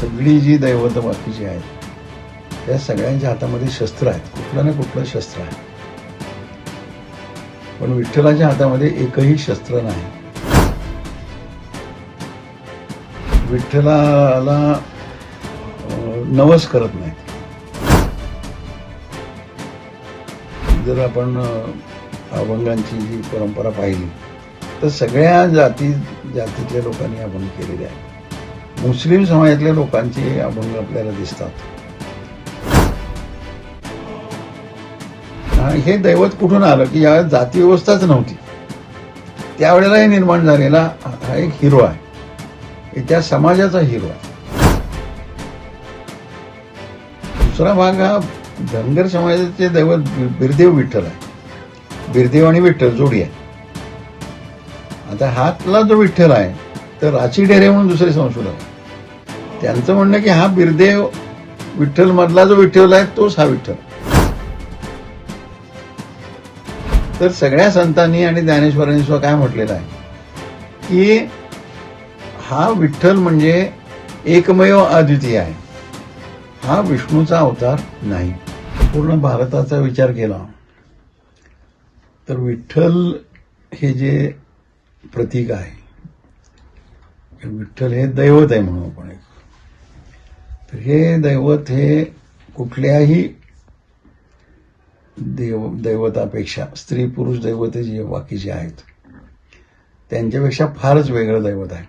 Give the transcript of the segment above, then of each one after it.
सगळी जी दैवत बाकीची आहेत त्या सगळ्यांच्या हातामध्ये शस्त्र आहेत, कुठलं ना कुठलं शस्त्र आहे. पण विठ्ठलाच्या हातामध्ये एकही शस्त्र नाही. विठ्ठलाला नवस करत नाहीत. जर आपण अभंगांची जी परंपरा पाहिली तर सगळ्या जातीतल्या लोकांनी अभंग केलेले आहे. मुस्लिम समाजातल्या लोकांचे अभंग आपल्याला दिसतात. हे दैवत कुठून आलं की या जाती व्यवस्थाच नव्हती त्यावेळेला हे निर्माण झालेला हा एक हिरो आहे. हे त्या समाजाचा हिरो आहे. दुसरा भाग हा धनगर समाजाचे दैवत बिरदेव विठ्ठल आहे. बिरदेव आणि विठ्ठल जोडी आहे. आता हातला जो विठ्ठल आहे तर राची डेरे म्हणून दुसरे संशोधक त्यांचं म्हणणं की हा बिरदेव विठ्ठल मधला जो विठ्ठल आहे तोच हा विठ्ठल. तर सगळ्या संतांनी आणि ज्ञानेश्वरांनी सुद्धा काय म्हटलेलं आहे की हा विठ्ठल म्हणजे एकमेव अद्वितीय आहे. हा विष्णूचा अवतार नाही. पूर्ण भारताचा विचार केला तर विठ्ठल हे जे प्रतीक आहे, विठ्ठल हे दैवत आहे म्हणून आपण. तर हे दैवत हे कुठल्याही दैवतापेक्षा स्त्री पुरुष दैवत जे बाकीचे आहेत त्यांच्यापेक्षा फारच वेगळं दैवत आहे.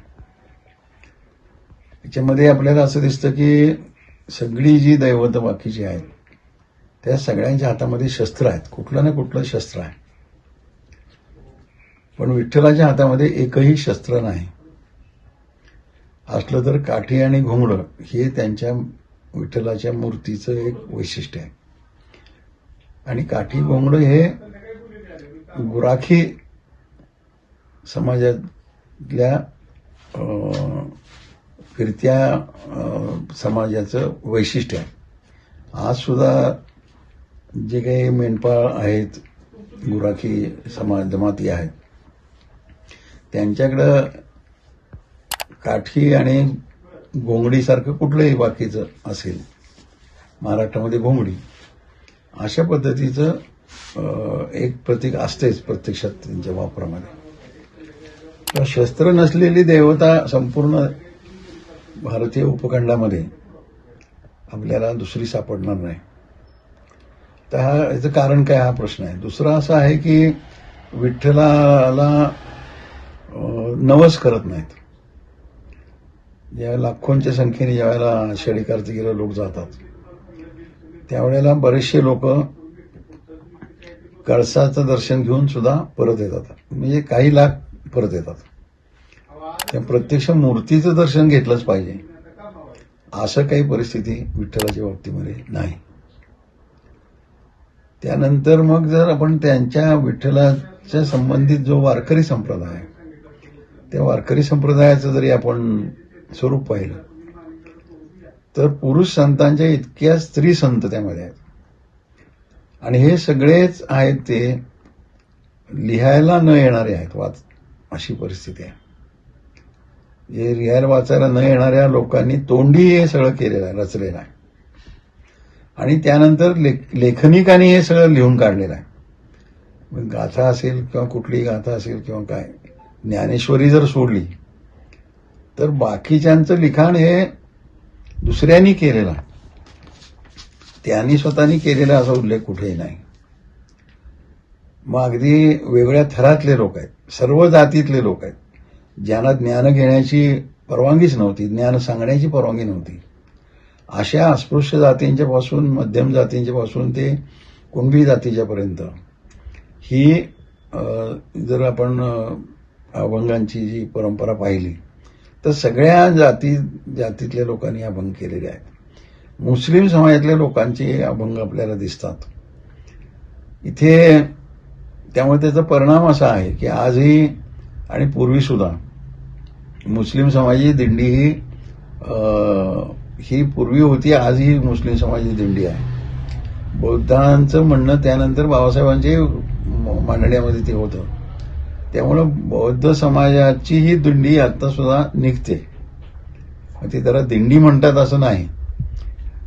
याच्यामध्ये आपल्याला असं दिसतं की सगळी जी दैवत बाकीची आहेत त्या सगळ्यांच्या हातामध्ये शस्त्र आहेत, कुठलं ना कुठलं शस्त्र आहे. पण विठ्ठलाच्या हातामध्ये एकही शस्त्र नाही. असलं तर काठी आणि घोंगडं हे त्यांच्या विठ्ठलाच्या मूर्तीचं एक वैशिष्ट्य आहे. आणि काठी घोंगडं हे गुराखी समाजातल्या फिरत्या समाजाचं वैशिष्ट्य आहे. आज सुद्धा जे काही मेंढपाळ आहेत, गुराखी समाज जमाती आहेत त्यांच्याकडं काठी आणि घोंगडीसारखं कुठलंही बाकीचं असेल, महाराष्ट्रामध्ये घोंगडी अशा पद्धतीचं एक प्रतीक असतेच प्रत्यक्षात त्यांच्या वापरामध्ये. शस्त्र नसलेली देवता संपूर्ण भारतीय उपखंडामध्ये आपल्याला दुसरी सापडणार नाही. तर याचं कारण काय हा प्रश्न आहे. दुसरा असा आहे की विठ्ठलाला नवस करत नाहीत. ज्या लाखोंच्या संख्येने ज्यावेळेला आषाढी कार्तिकीला लोक जातात त्यावेळेला बरेचसे लोक कळसाचं दर्शन घेऊन सुद्धा परत येतात. म्हणजे काही लाख परत येतात. त्या प्रत्यक्ष मूर्तीचं दर्शन घेतलंच पाहिजे असं काही परिस्थिती विठ्ठलाच्या बाबतीमध्ये नाही. त्यानंतर मग जर आपण त्यांच्या विठ्ठलाच्या संबंधित जो वारकरी संप्रदाय आहे त्या वारकरी संप्रदायाचं जरी आपण स्वरूप पाहिलं तर पुरुष संतांच्या इतक्या स्त्री संत त्यामध्ये आहेत. आणि हे सगळेच आहेत ते लिहायला न येणारे आहेत. अशी परिस्थिती आहे. जे लिहायला वाचायला न येणाऱ्या लोकांनी तोंडी हे सगळं केलेलं आहे, रचलेलं आहे. आणि त्यानंतर लेखनिकांनी हे सगळं लिहून काढलेलं आहे. मग गाथा असेल किंवा कुठलीही गाथा असेल किंवा काय, ज्ञानेश्वरी जर सोडली तर बाकीच्यांचं लिखाण हे दुसऱ्यांनी केलेलं आहे. त्यांनी स्वतःनी केलेला असा उल्लेख कुठेही नाही. मग अगदी वेगळ्या थरातले लोक आहेत, सर्व जातीतले लोक आहेत, ज्यांना ज्ञान घेण्याची परवानगीच नव्हती, ज्ञान सांगण्याची परवानगी नव्हती. अशा अस्पृश्य जातींच्या पासून, मध्यम जातींच्या पासून ते कुणबी जातीच्या पर्यंत ही जर आपण अभंगांची जी परंपरा पाहिली तर सगळ्या जातीतल्या लोकांनी अभंग केलेले आहेत. मुस्लिम समाजातल्या लोकांचे अभंग आपल्याला दिसतात इथे. त्यामुळे त्याचा परिणाम असा आहे की आजही आणि पूर्वी सुद्धा मुस्लिम समाजाची दिंडी ही पूर्वी होती, आजही मुस्लिम समाजाची दिंडी आहे. बौद्धांचं म्हणणं त्यानंतर बाबासाहेबांची मांडण्यामध्ये ते होतं. त्यामुळं बौद्ध समाजाची ही दिंडी आता सुद्धा निघते. ती जरा दिंडी म्हणतात असं नाही.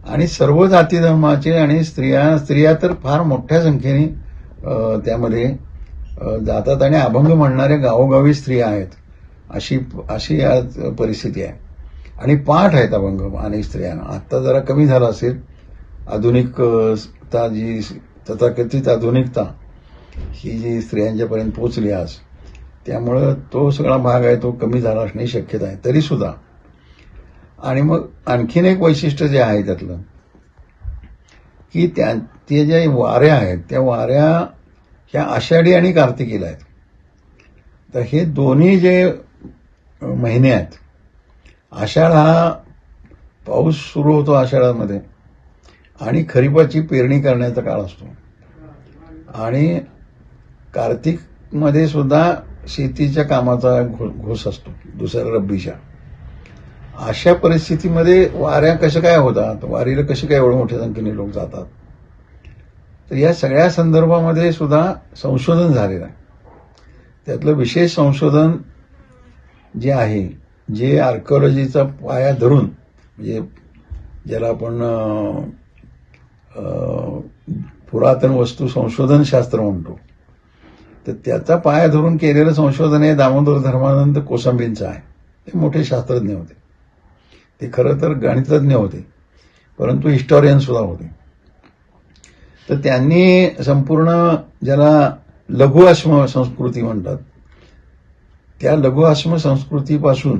आणि सर्व जाती धर्माचे आणि स्त्रिया तर फार मोठ्या संख्येने त्यामध्ये जातात आणि अभंग म्हणणाऱ्या गावोगावी स्त्रिया आहेत. अशी आज परिस्थिती आहे. आणि पाठ आहेत अभंग अनेक स्त्रियांना. आता जरा कमी झाला असेल आधुनिकता, जी तथाकथित आधुनिकता ही जी स्त्रियांच्यापर्यंत पोहोचली आज, त्यामुळं तो सगळा भाग आहे तो कमी झाला असण्याची शक्यता आहे तरी सुद्धा. आणि मग आणखीन एक वैशिष्ट्य जे आहे त्यातलं की ते जे वाऱ्या आहेत त्या वाऱ्या ह्या आषाढी आणि कार्तिकीला आहेत. तर हे दोन्ही जे महिने आहेत, आषाढ हा पाऊस सुरू होतो आषाढामध्ये आणि खरीपाची पेरणी करण्याचा काळ असतो, आणि कार्तिकमध्ये सुद्धा शेतीच्या कामाचा घोष असतो दुसऱ्या रब्बीच्या. अशा परिस्थितीमध्ये वाऱ्या कशा काय होतात, वारीला कसे काय एवढ्या मोठ्या संख्येने लोक जातात, तर या सगळ्या संदर्भामध्ये सुद्धा संशोधन झालेलं आहे. त्यातलं विशेष संशोधन जे आहे, जे आर्किओलॉजीचा पाया धरून, म्हणजे ज्याला आपण पुरातन वस्तू संशोधन शास्त्र म्हणतो, तर त्याचा पाया धरून केलेलं संशोधन हे दामोदर धर्मानंद कोसंबींचं आहे. ते मोठे शास्त्रज्ञ होते. ते खरं तर गणितज्ञ होते, परंतु हिस्टॉरियन सुद्धा होते. तर त्यांनी संपूर्ण, ज्याला लघु आश्रम संस्कृती म्हणतात, त्या लघु आश्रम संस्कृतीपासून,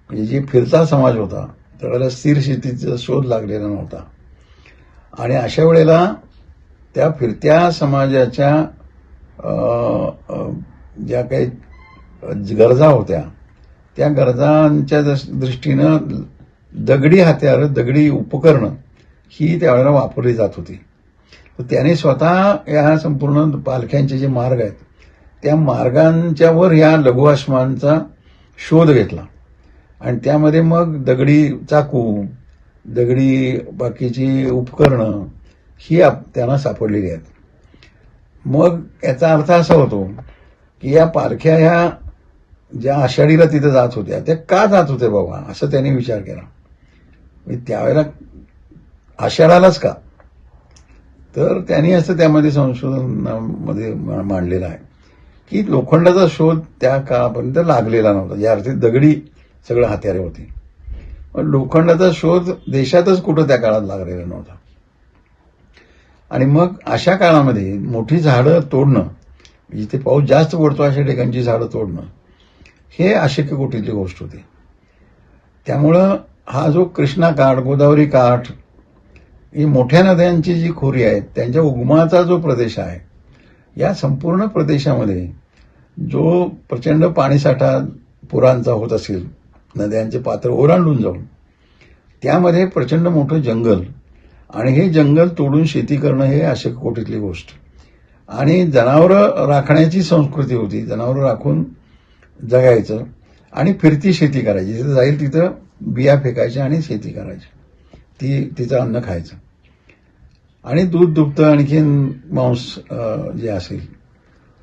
म्हणजे जे फिरता समाज होता त्यावेळेला स्थिर शेतीचा शोध लागलेला नव्हता, आणि अशा वेळेला त्या फिरत्या समाजाच्या ज्या काही गरजा होत्या त्या गरजांच्या दृष्टीनं दगडी हत्यार, दगडी उपकरणं ही त्यावेळेला वापरली जात होती. तर त्याने स्वतः या संपूर्ण पालख्यांचे जे मार्ग आहेत त्या मार्गांच्या वर या लघु आश्रमांचा शोध घेतला, आणि त्यामध्ये मग दगडी चाकू, दगडी बाकीची उपकरणं ही त्यांना सापडलेली आहेत. मग याचा अर्थ असा होतो की या पालख्या ह्या ज्या आषाढीला तिथे जात होत्या त्या का जात होत्या बाबा, असं त्यांनी विचार केला. त्यावेळेला आषाढालाच का, तर त्यांनी असं त्यामध्ये संशोधनामध्ये मांडलेलं आहे की लोखंडाचा शोध त्या काळापर्यंत लागलेला नव्हता, या अर्थी दगडी सगळं हत्यारे होती. पण लोखंडाचा शोध देशातच कुठं त्या काळात लागलेला नव्हता. आणि मग अशा काळामध्ये मोठी झाडं तोडणं, जिथे पाऊस जास्त पडतो अशा ठिकाणची झाडं तोडणं, हे अशक्य कोटीतली गोष्ट होती. त्यामुळं हा जो कृष्णा काठ, गोदावरी काठ, ही मोठ्या नद्यांची जी खोरी आहेत त्यांच्या उगमाचा जो प्रदेश आहे, या संपूर्ण प्रदेशामध्ये जो प्रचंड पाणीसाठा पुरांचा होत असेल, नद्यांचे पात्र ओलांडून जाऊन, त्यामध्ये प्रचंड मोठं जंगल, आणि हे जंगल तोडून शेती करणं हे अशक्य कोटीतली गोष्ट. आणि जनावरं राखण्याची संस्कृती होती, जनावरं राखून जगायचं आणि फिरती शेती करायची. जिथं जाईल तिथं बिया फेकायच्या आणि शेती करायची, तिचं अन्न खायचं, आणि दूध दुभतं, आणखीन मांस जे असेल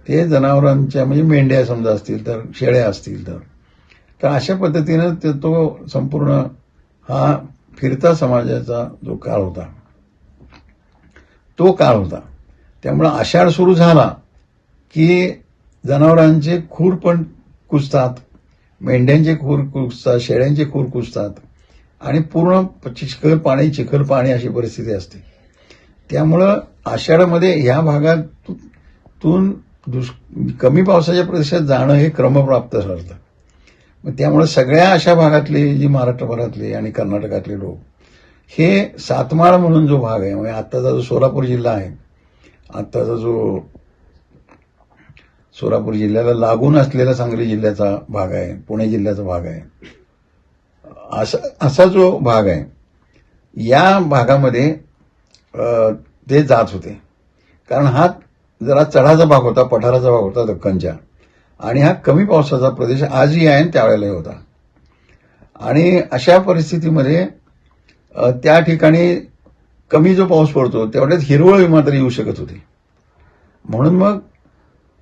ते जनावरांच्या, म्हणजे मेंढ्या समजा असतील तर, शेळ्या असतील तर अशा पद्धतीनं तो संपूर्ण हा फिरता समाजाचा जो काळ होता तो काळ होता. त्यामुळं आषाढ सुरू झाला की जनावरांचे खूर पण कुजतात, मेंढ्यांचे खूर कुजतात, शेळ्यांचे खूर कुजतात, आणि पूर्ण चिखल पाणी अशी परिस्थिती असते. त्यामुळं आषाढामध्ये ह्या भागातून कमी पावसाच्या प्रदेशात जाणं हे क्रमप्राप्त ठरतं. मग त्यामुळे सगळ्या अशा भागातले, जी महाराष्ट्रभरातले आणि कर्नाटकातले लोक, हे सातमाळ म्हणून जो भाग आहे, म्हणजे आत्ताचा जो सोलापूर जिल्हा आहे, आत्ताचा जो सोलापूर जिल्ह्याला लागून असलेला सांगली जिल्ह्याचा भाग आहे, पुणे जिल्ह्याचा भाग आहे, असा जो भाग आहे, या भागामध्ये ते जात होते. कारण हा जरा चढाचा भाग होता, पठाराचा भाग होता दख्खनच्या, आणि हा कमी पावसाचा प्रदेश आजही आहे आणि त्यावेळेलाही होता. आणि अशा परिस्थितीमध्ये त्या ठिकाणी कमी जो पाऊस पडतो तेवढ्यात हिरवळ मात्र येऊ शकत होती. म्हणून मग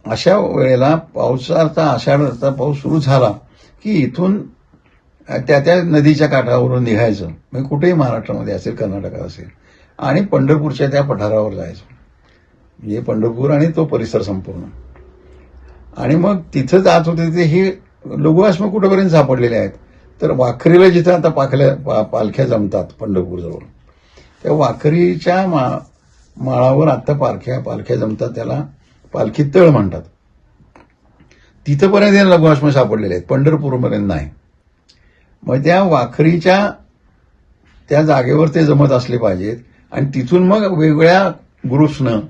अशा वेळेला पावसाचा, आषाढाचा पाऊस सुरू झाला की इथून त्या त्या नदीच्या काठावरून निघायचं, म्हणजे कुठेही महाराष्ट्रामध्ये असेल, कर्नाटकात असेल, आणि पंढरपूरच्या त्या पठारावर जायचं, म्हणजे पंढरपूर आणि तो परिसर संपूर्ण. आणि मग तिथं जात होते ते ही लघुअश्म कुठंपर्यंत सापडलेले आहेत, तर वाखरीला जिथं आता पालख्या जमतात पंढरपूरजवळ, त्या वाखरीच्या माळावर आता पालख्या जमतात, त्याला पालखी तळ म्हणतात. तिथंपर्यंत हे लघुअश्म सापडलेले आहेत, पंढरपूरपर्यंत नाही. मग त्या वाखरीच्या त्या जागेवर ते जमत असले पाहिजेत, आणि तिथून मग वेगवेगळ्या ग्रुप्सनं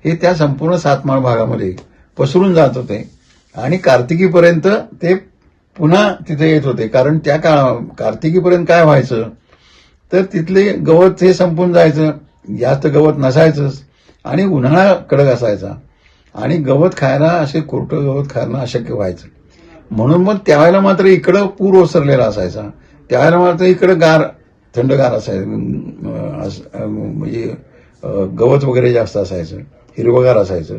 हे त्या संपूर्ण सातमाळ भागामध्ये पसरून जात होते, आणि कार्तिकीपर्यंत ते पुन्हा तिथे येत होते. कारण त्या कार्तिकीपर्यंत काय व्हायचं, तर तिथले गवत हे संपून जायचं, जास्त गवत नसायचंच, आणि उन्हाळा कडक असायचा, आणि गवत खायला असे कोरटं गवत खायला अशक्य व्हायचं. म्हणून मग त्यावेळेला मात्र इकडं पूर ओसरलेला असायचा, त्यावेळेला मात्र इकडं थंडगार असायचं, म्हणजे गवत वगैरे जास्त असायचं, हिरवगार असायचं,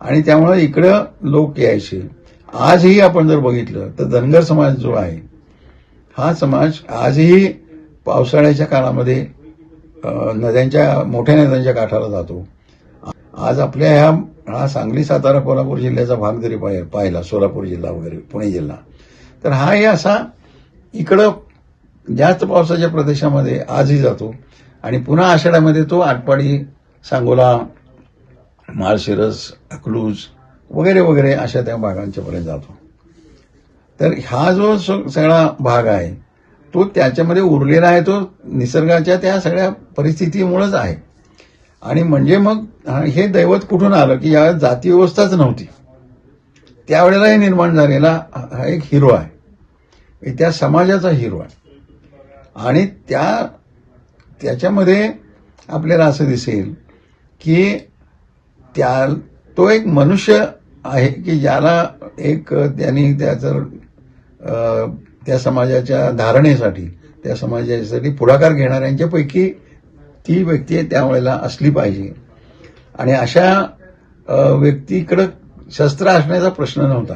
आणि त्यामुळे इकडं लोक यायचे. आजही आपण जर बघितलं तर धनगर समाज जो आहे, हा समाज आजही पावसाळ्याच्या काळामध्ये मोठ्या नद्यांच्या काठाला जातो. आज आपल्या हा सांगली, सातारा, कोल्हापूर जिल्ह्याचा भाग जरी पाहिला, सोलापूर जिल्हा वगैरे, पुणे जिल्हा, तर हाही असा इकडं जास्त पावसाच्या प्रदेशामध्ये आजही जातो, आणि पुन्हा आषाढ्यामध्ये तो आटपाडी, सांगोला, माळशिरस, अकलूज वगैरे वगैरे अशा त्या भागांच्यापर्यंत जातो. तर हा जो सगळा भाग आहे तो त्याच्यामध्ये उरलेला आहे, तो निसर्गाच्या त्या सगळ्या परिस्थितीमुळेच आहे. आणि म्हणजे मग हे दैवत कुठून आलं, की या जाती व्यवस्थाच नव्हती, त्यावेळेला हे निर्माण झालेला हा एक हिरो आहे, त्या समाजाचा हिरो आहे. आणि त्याच्यामध्ये आपल्याला असं दिसेल की तो एक मनुष्य आहे की ज्याला त्यांनी त्या समाजाच्या धारणेसाठी, त्या समाजासाठी पुढाकार घेणाऱ्यांच्यापैकी ती व्यक्ती त्यावेळेला असली पाहिजे. आणि अशा व्यक्तीकडं शस्त्र असण्याचा प्रश्न नव्हता.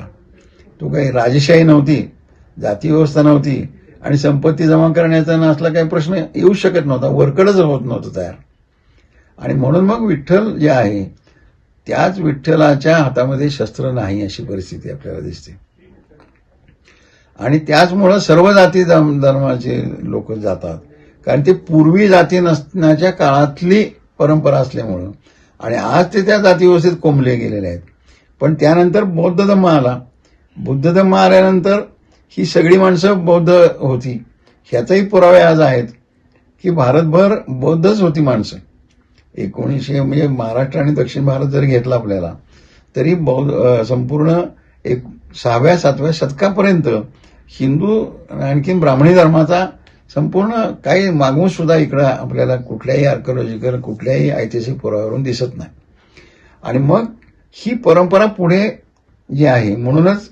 तो काही राजेशाही नव्हती, जाती व्यवस्था नव्हती, आणि संपत्ती जमा करण्याचा नसला काही प्रश्न येऊ शकत नव्हता, वरकडच होत नव्हतं तयार. आणि म्हणून मग विठ्ठल जे आहे, त्याच विठ्ठलाच्या हातामध्ये शस्त्र नाही अशी परिस्थिती आपल्याला दिसते. आणि त्याचमुळं सर्व जाती धर्माचे लोक जातात, कारण ते पूर्वी जाती नसण्याच्या काळातली परंपरा असल्यामुळं, आणि आज ते त्या जाती व्यवस्थेत कोंबले गेलेले आहेत. पण त्यानंतर बौद्ध धम्म आला. बुद्ध धम्म आल्यानंतर ही सगळी माणसं बौद्ध होती. ह्याचाही पुरावे आज आहेत की भारतभर बौद्धच होती माणसं. 1900 म्हणजे महाराष्ट्र आणि दक्षिण भारत जर घेतला आपल्याला, तरी संपूर्ण 6व्या-7व्या शतकापर्यंत हिंदू आणखीन ब्राह्मणी धर्माचा संपूर्ण काही मागून सुद्धा इकडं आपल्याला कुठल्याही आर्किओलॉजिकल, कुठल्याही ऐतिहासिक पुराव्यावरून दिसत नाही. आणि मग ही परंपरा पुढे जी आहे, म्हणूनच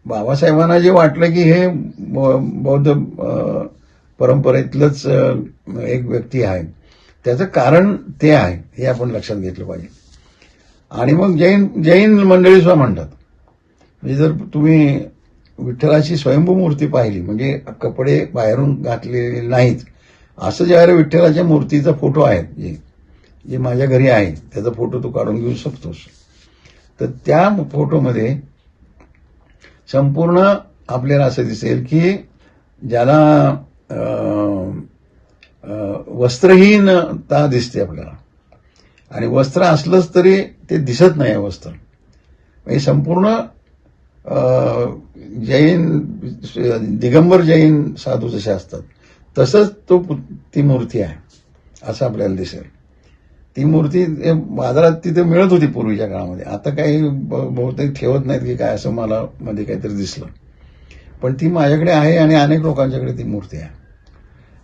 बाबासाहेबांना जे वाटलं की हे बौद्ध परंपरेतलंच एक व्यक्ती आहे, त्याचं कारण ते आहे, हे आपण लक्षात घेतलं पाहिजे. आणि मग जैन मंडळी सुद्धा म्हणतात, म्हणजे जर तुम्ही विठ्ठलाची स्वयंभू मूर्ती पाहिली, म्हणजे कपडे बाहेरून घातलेले नाहीत, असं ज्यावेळेला विठ्ठलाच्या मूर्तीचा फोटो आहे, जे माझ्या घरी आहे, त्याचा फोटो तू काढून घेऊ शकतोस, तर त्या फोटोमध्ये संपूर्ण आपल्याला असं दिसेल की ज्याला वस्त्रहीनता दिसते आपल्याला, आणि वस्त्र असलंच तरी ते दिसत नाही वस्त्र. म्हणजे संपूर्ण दिगंबर जैन साधू जसे असतात तसंच ती मूर्ती आहे असं आपल्याला दिसेल. ती मूर्ती बाजारात तिथे मिळत होती पूर्वीच्या काळामध्ये, आता काही बहुतेक ठेवत नाहीत की काय, असं मला मध्ये काहीतरी दिसलं. पण ती माझ्याकडे आहे आणि अनेक लोकांच्याकडे ती मूर्ती आहे.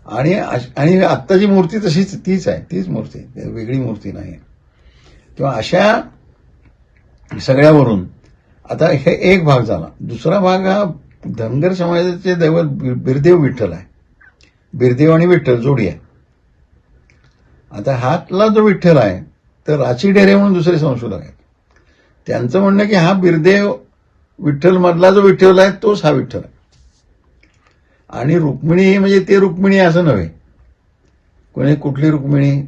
आणि आत्ताची मूर्ती तशीच तीच आहे, तीच मूर्ती, वेगळी मूर्ती नाही. किंवा अशा सगळ्यावरून आता हे एक भाग झाला. दुसरा भाग हा धनगर समाजाचे दैवत बिरदेव विठ्ठल आहे. बिरदेव आणि विठ्ठल जोडी आहे. आता हातला जो विठ्ठल आहे, तर राची ढेरे म्हणून दुसरे संशोधक आहेत, त्यांचं म्हणणं की हा बिरदेव विठ्ठल मधला जो विठ्ठल आहे तोच हा विठ्ठल आहे. आणि रुक्मिणी म्हणजे ते रुक्मिणी असं नव्हे. कोणी कुठली रुक्मिणी?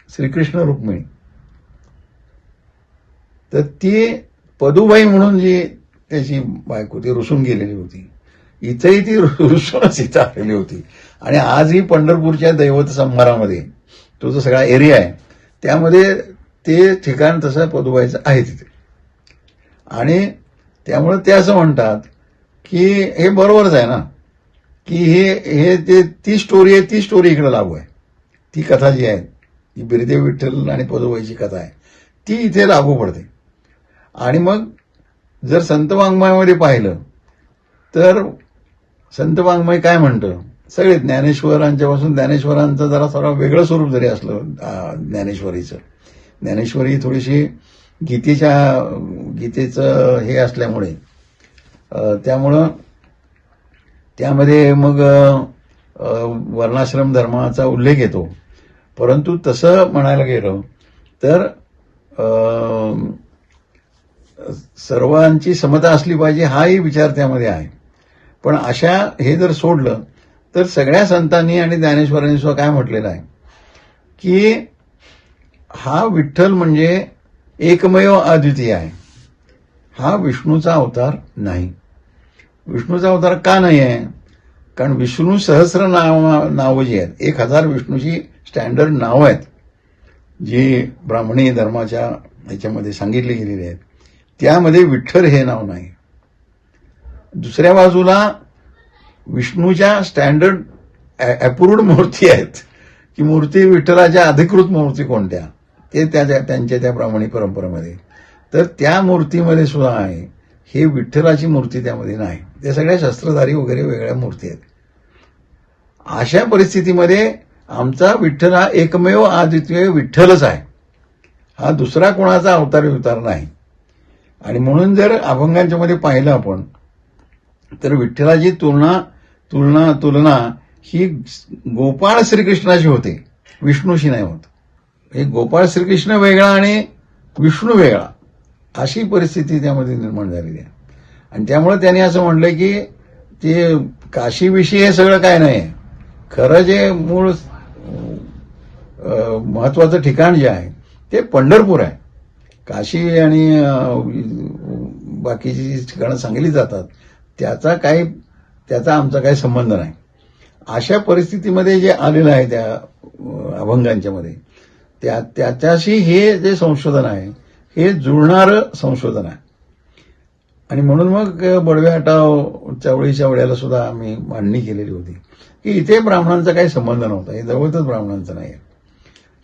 श्रीकृष्ण रुक्मिणी. तर ती पदुबाई म्हणून जी त्याची बायको ती रुसून गेलेली होती, इथेही ती रुसूनच इथं आलेली होती. आणि आजही पंढरपूरच्या दैवत संभारामध्ये तो जो सगळा एरिया आहे त्यामध्ये ते ठिकाण तसं पदुबाईचं आहे तिथे. आणि त्यामुळे ते असं म्हणतात की हे बरोबरच आहे ना, की हे ती स्टोरी आहे, ती स्टोरी इकडे लागू आहे. ती कथा जी आहे, ती बिरदेव विठ्ठल आणि पदुबाईची कथा आहे, ती इथे लागू पडते. आणि मग जर संत वाङ्मयामध्ये पाहिलं तर संत वाङ्मय काय म्हणतं, सगळे ज्ञानेश्वरांच्यापासून ज्ञानेश्वरांचं जरा थोडा वेगळं स्वरूप जरी असलं ज्ञानेश्वरीचं, ज्ञानेश्वरी थोडीशी गीतेचं हे असल्यामुळे त्यामुळं त्यामध्ये मग वर्णाश्रम धर्माचा उल्लेख येतो. परंतु तसं म्हणायला गेलं तर सर्वांची समता असली पाहिजे हाही विचार त्यामध्ये आहे. पण अशा हे जर सोडलं तर सगळ्या संतांनी आणि ज्ञानेश्वरांनी सुद्धा काय म्हटलेलं आहे की हा विठ्ठल म्हणजे एकमेव अद्वितीय आहे, हा विष्णूचा अवतार नाही. विष्णूचा अवतार का नाही आहे? कारण विष्णू सहस्र नावं जी आहेत, 1000 विष्णूची स्टँडर्ड नावं आहेत जी ब्राह्मणी धर्माच्या ह्याच्यामध्ये सांगितली गेलेली आहेत, त्यामध्ये विठ्ठल हे नाव नाही. दुसऱ्या बाजूला विष्णूच्या स्टँडर्ड अप्रूव्ड मूर्ती आहेत, की मूर्ती विठ्ठलाच्या अधिकृत मूर्ती कोणत्या ते त्यांच्या त्या ब्राह्मणी परंपरेमध्ये, तर त्या मूर्तीमध्ये सुद्धा आहे, हे विठ्ठलाची मूर्ती त्यामध्ये नाही. ते सगळ्या शस्त्रधारी वगैरे वेगळ्या मूर्ती आहेत. अशा परिस्थितीमध्ये आमचा विठ्ठल हा एकमेव अद्वितीय विठ्ठलच आहे, हा दुसरा कोणाचा अवतार नाही. आणि म्हणून जर अभंगांच्या मध्ये पाहिलं आपण तर विठ्ठलाची तुलना ही गोपाळ श्रीकृष्णाशी होते, विष्णूशी नाही होत. हे गोपाळ श्रीकृष्ण वेगळा आणि विष्णू वेगळा अशी परिस्थिती त्यामध्ये निर्माण झालेली आहे. आणि त्यामुळे त्यांनी असं म्हटलं की ते काशीविषयी हे सगळं काय नाही, खरं जे मूळ महत्वाचं ठिकाण जे आहे ते पंढरपूर आहे. काशी आणि बाकीची जी ठिकाणं सांगितली जातात त्याचा आमचा काही संबंध नाही. अशा परिस्थितीमध्ये जे आलेलं आहे त्या अभंगांच्या मध्ये त्याच्याशी हे जे संशोधन आहे हे जुळणारं संशोधन आहे. आणि म्हणून मग बडवे हटाव चवळीच्या वेळेला सुद्धा आम्ही मांडणी केलेली होती की इथे ब्राह्मणांचा काही संबंध नव्हता, हे जवळच ब्राह्मणांचं नाही.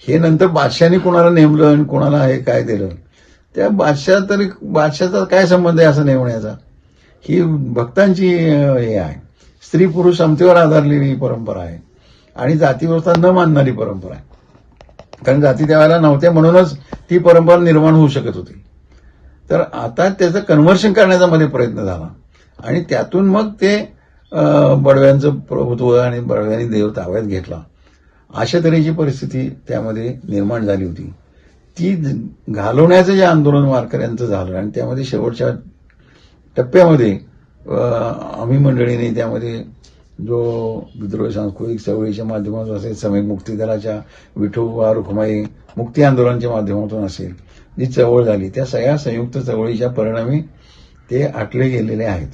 हे नंतर बादशाहाने कोणाला नेमलं आणि कोणाला हे काय दिलं, त्या बादशाचा काय संबंध आहे असं नेमण्याचा, ही भक्तांची हे आहे. स्त्री पुरुष समतेवर आधारलेली परंपरा आहे आणि जातीव्यवस्था न मानणारी परंपरा आहे. कारण जाती त्यावेळेला नव्हत्या म्हणूनच ती परंपरा निर्माण होऊ शकत होती. तर आता त्याचं कन्व्हर्शन करण्याचा मध्ये प्रयत्न झाला आणि त्यातून मग ते बडव्यांचं प्रभुत्व आणि बडव्यांनी देव ताब्यात घेतला, अशा तऱ्हेची परिस्थिती त्यामध्ये निर्माण झाली होती. ती घालवण्याचं जे आंदोलन वारकऱ्यांचं झालं आणि त्यामध्ये शेवटच्या टप्प्यामध्ये आम्ही मंडळीने त्यामध्ये जो विद्रोही सांस्कृतिक चळवळीच्या माध्यमातून असेल, सम्यक मुक्ती दलाच्या विठोबा रुक्माई मुक्ती आंदोलनाच्या माध्यमातून असेल, जी चळवळ झाली त्या सगळ्या संयुक्त चळवळीच्या परिणामी ते आटले गेलेले आहेत.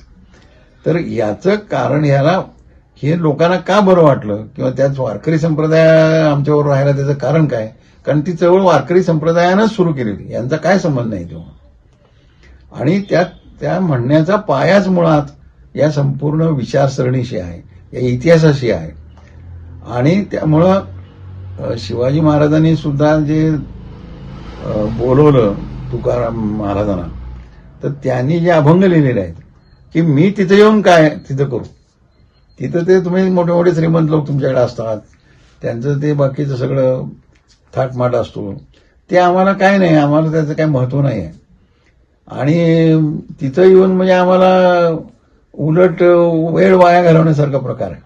तर याचं कारण हे लोकांना का बरं वाटलं किंवा त्याच वारकरी संप्रदाय आमच्यावर राहायला त्याचं कारण काय? कारण ती चळवळ वारकरी संप्रदायानंच सुरू केली होती, यांचा काय संबंध नाही तेव्हा. आणि त्या म्हणण्याचा पायाच मुळात या संपूर्ण विचारसरणीशी आहे, या इतिहासाशी आहे. आणि त्यामुळं शिवाजी महाराजांनी सुद्धा जे बोलवलं तुकाराम महाराजांना, तर त्यांनी जे अभंग लिहिलेले आहेत की मी तिथे येऊन काय तिथं करू, तिथं ते तुम्ही मोठे मोठे श्रीमंत लोक तुमच्याकडे असतात, त्यांचं ते बाकीचं सगळं थाटमाट असतो, ते आम्हाला काय नाही, आम्हाला त्याचं काही महत्व नाही आहे. आणि तिथं येऊन म्हणजे आम्हाला उलट वेळ वाया घालवण्यासारखा प्रकार आहे.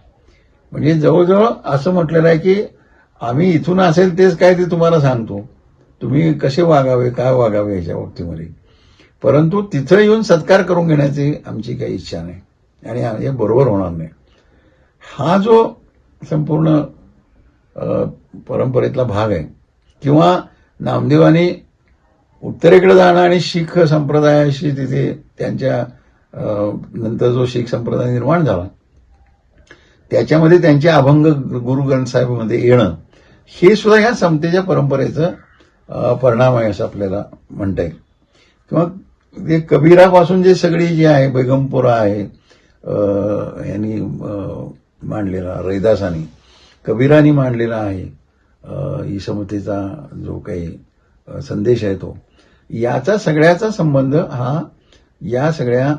म्हणजे जवळजवळ असं म्हटलेलं आहे की आम्ही इथून असेल तेच काय ते तुम्हाला सांगतो, तुम्ही कसे वागावे काय वागावे याच्या बाबतीमध्ये, परंतु तिथं येऊन सत्कार करून घेण्याची आमची काही इच्छा नाही आणि हे बरोबर होणार नाही. हा जो संपूर्ण परंपरेतला भाग आहे, किंवा नामदेवानी उत्तरेकडे जाणं आणि शीख संप्रदायाशी तिथे त्यांच्या नंतर जो शीख संप्रदाय निर्माण झाला त्याच्यामध्ये त्यांचे अभंग गुरु ग्रंथ साहेबमध्ये येणं, हे सुद्धा ह्या समतेच्या परंपरेचं परिणाम आहे असं आपल्याला म्हणता येईल. किंवा ते कबीरापासून जे सगळी जी आहे, बेगमपुरा आहे यांनी मांडलेला, रैदासानी कबीरानी मांडलेला आहे ही समतेचा जो काही संदेश आहे तो, याचा सगळ्याचा संबंध हा या सगळ्या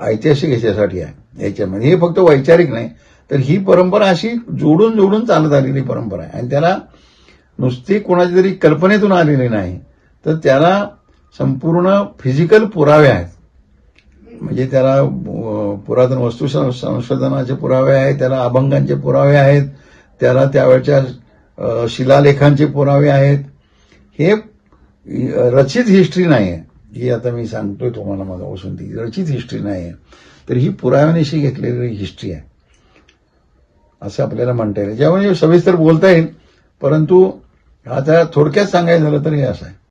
ऐतिहासिक ह्याच्यासाठी आहे. याच्यामध्ये हे फक्त वैचारिक नाही, तर ही परंपरा अशी जोडून जोडून चालत आलेली परंपरा आहे आणि त्याला नुसती कोणाची तरी कल्पनेतून आलेली नाही, तर त्याला संपूर्ण फिजिकल पुरावे आहेत. म्हणजे त्याला पुरातन वस्तू संशोधनाचे पुरावे आहेत, त्याला अभंगांचे पुरावे आहेत, त्याला त्यावेळच्या शिलालेखांचे पुरावे आहेत. हे रचित हिस्ट्री नाही आहे, ही आता मी सांगतोय तुम्हाला मगापासून, ती रचित हिस्ट्री नाही आहे, तर ही पुराव्यानिशी घेतलेली हिस्ट्री आहे असं आपल्याला म्हणता येईल. ज्यामुळे सविस्तर बोलता येईल, परंतु आता थोडक्यात सांगायचं झालं तर हे असं आहे.